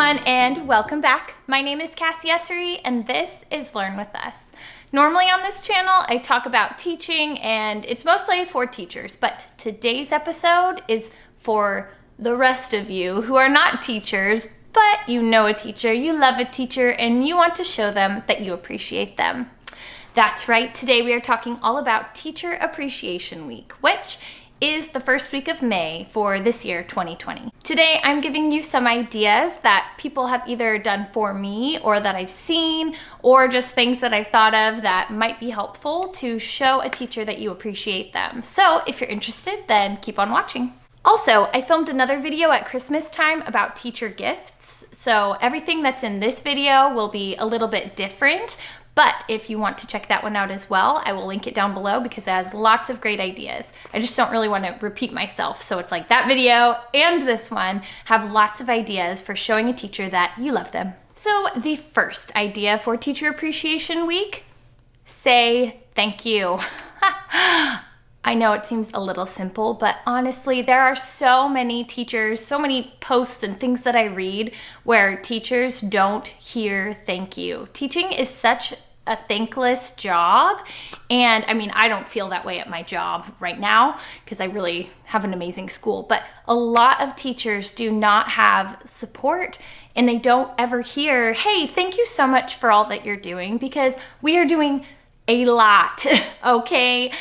everyone, and welcome back. My name is Cassie Essery, and this is Learn With Us. Normally on this channel, I talk about teaching, and it's mostly for teachers, but today's episode is for the rest of you who are not teachers, but you know a teacher, you love a teacher, and you want to show them that you appreciate them. That's right, today we are talking all about Teacher Appreciation Week, which is the first week of May for this year, 2020. Today, I'm giving you some ideas that people have either done for me or that I've seen, or just things that I've thought of that might be helpful to show a teacher that you appreciate them. So if you're interested, then keep on watching. Also, I filmed another video at Christmas time about teacher gifts. So everything that's in this video will be a little bit different. But if you want to check that one out as well, I will link it down below because it has lots of great ideas. I just don't really want to repeat myself. So it's like that video and this one have lots of ideas for showing a teacher that you love them. So the first idea for Teacher Appreciation Week, say thank you. I know it seems a little simple, but honestly, there are so many teachers, so many posts and things that I read where teachers don't hear thank you. Teaching is such a thankless job, and I mean, I don't feel that way at my job right now because I really have an amazing school, but a lot of teachers do not have support and they don't ever hear, hey, thank you so much for all that you're doing, because we are doing a lot, okay?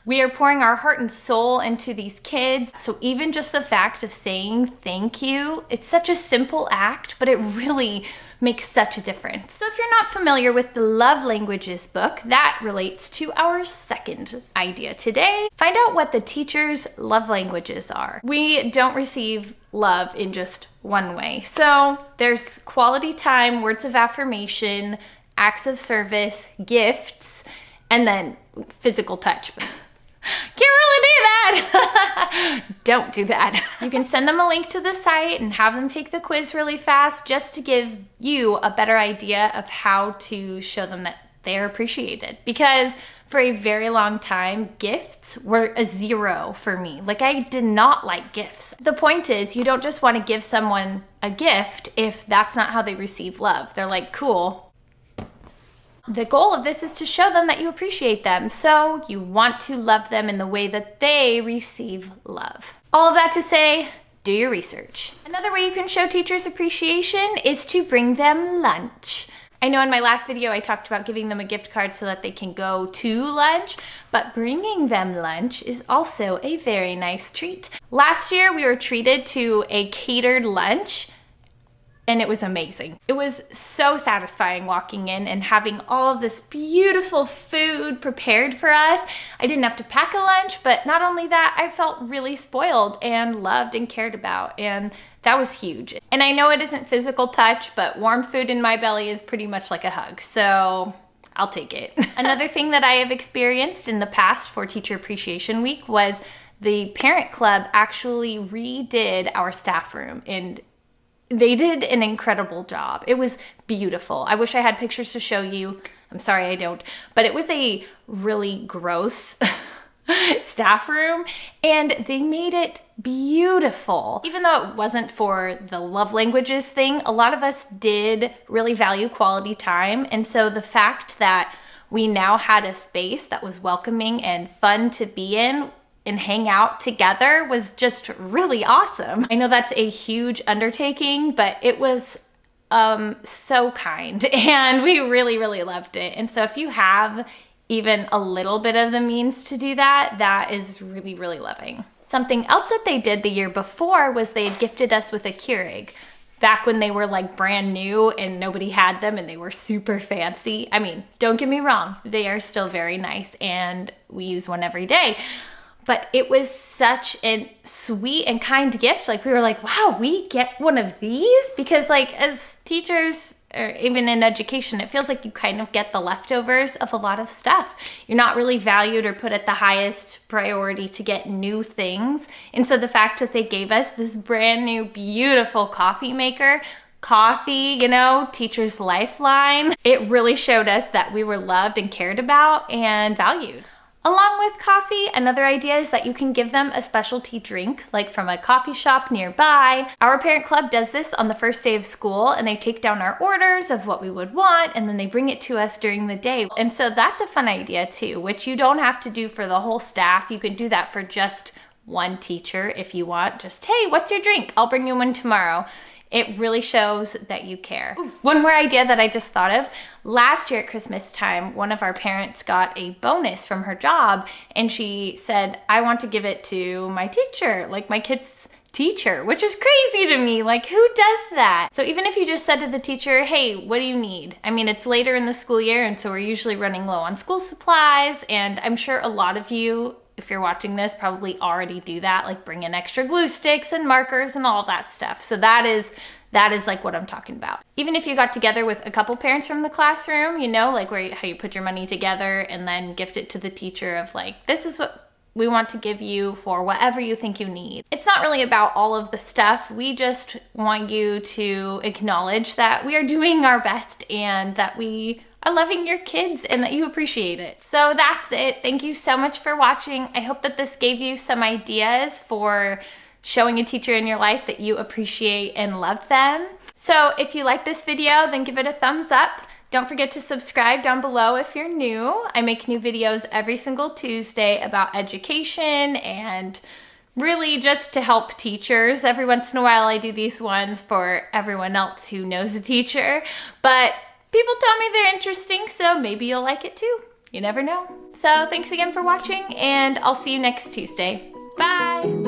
We are pouring our heart and soul into these kids. So even just the fact of saying thank you, it's such a simple act, but it really makes such a difference. So if you're not familiar with the Love Languages book, that relates to our second idea today. Find out what the teacher's love languages are. We don't receive love in just one way. So there's quality time, words of affirmation, acts of service, gifts, and then physical touch. Can't really do that. Don't do that. You can send them a link to the site and have them take the quiz really fast just to give you a better idea of how to show them that they're appreciated. Because for a very long time, gifts were a 0 for me. Like, I did not like gifts. The point is, you don't just want to give someone a gift if that's not how they receive love. They're like, cool. The goal of this is to show them that you appreciate them, so you want to love them in the way that they receive love. All of that to say, do your research. Another way you can show teachers appreciation is to bring them lunch. I know in my last video I talked about giving them a gift card so that they can go to lunch, but bringing them lunch is also a very nice treat. Last year we were treated to a catered lunch, and it was amazing. It was so satisfying walking in and having all of this beautiful food prepared for us. I didn't have to pack a lunch, but not only that, I felt really spoiled and loved and cared about, and that was huge. And I know it isn't physical touch, but warm food in my belly is pretty much like a hug, so I'll take it. Another thing that I have experienced in the past for Teacher Appreciation Week was the parent club actually redid our staff room, and they did an incredible job. It was beautiful. I wish I had pictures to show you. I'm sorry I don't. But it was a really gross staff room, and they made it beautiful. Even though it wasn't for the love languages thing, a lot of us did really value quality time. And so the fact that we now had a space that was welcoming and fun to be in and hang out together was just really awesome. I know that's a huge undertaking, but it was so kind, and we really, really loved it. And so if you have even a little bit of the means to do that, that is really, really loving. Something else that they did the year before was they had gifted us with a Keurig. Back when they were like brand new and nobody had them and they were super fancy. I mean, don't get me wrong, they are still very nice and we use one every day. But it was such a sweet and kind gift. Like, we were like, wow, we get one of these? Because like, as teachers, or even in education, it feels like you kind of get the leftovers of a lot of stuff. You're not really valued or put at the highest priority to get new things. And so the fact that they gave us this brand new, beautiful coffee maker, coffee, you know, teacher's lifeline, it really showed us that we were loved and cared about and valued. Along with coffee, another idea is that you can give them a specialty drink, like from a coffee shop nearby. Our parent club does this on the first day of school, and they take down our orders of what we would want, and then they bring it to us during the day. And so that's a fun idea too, which you don't have to do for the whole staff. You can do that for just one teacher if you want. Just, hey, what's your drink? I'll bring you one tomorrow. It really shows that you care. One more idea that I just thought of. Last year at Christmas time, one of our parents got a bonus from her job, and she said, I want to give it to my teacher, like my kid's teacher, which is crazy to me. Like, who does that? So even if you just said to the teacher, hey, what do you need? I mean, it's later in the school year, and so we're usually running low on school supplies, and I'm sure a lot of you, if you're watching this, probably already do that, like bring in extra glue sticks and markers and all that stuff. So that is like what I'm talking about. Even if you got together with a couple parents from the classroom, you know, like how you put your money together and then gift it to the teacher of like, this is what we want to give you for whatever you think you need. It's not really about all of the stuff. We just want you to acknowledge that we are doing our best and that we are loving your kids and that you appreciate it. So that's it. Thank you so much for watching. I hope that this gave you some ideas for showing a teacher in your life that you appreciate and love them. So if you like this video, then give it a thumbs up. Don't forget to subscribe down below if you're new. I make new videos every single Tuesday about education and really just to help teachers. Every once in a while I do these ones for everyone else who knows a teacher, but people tell me they're interesting, so maybe you'll like it too. You never know. So thanks again for watching, and I'll see you next Tuesday. Bye!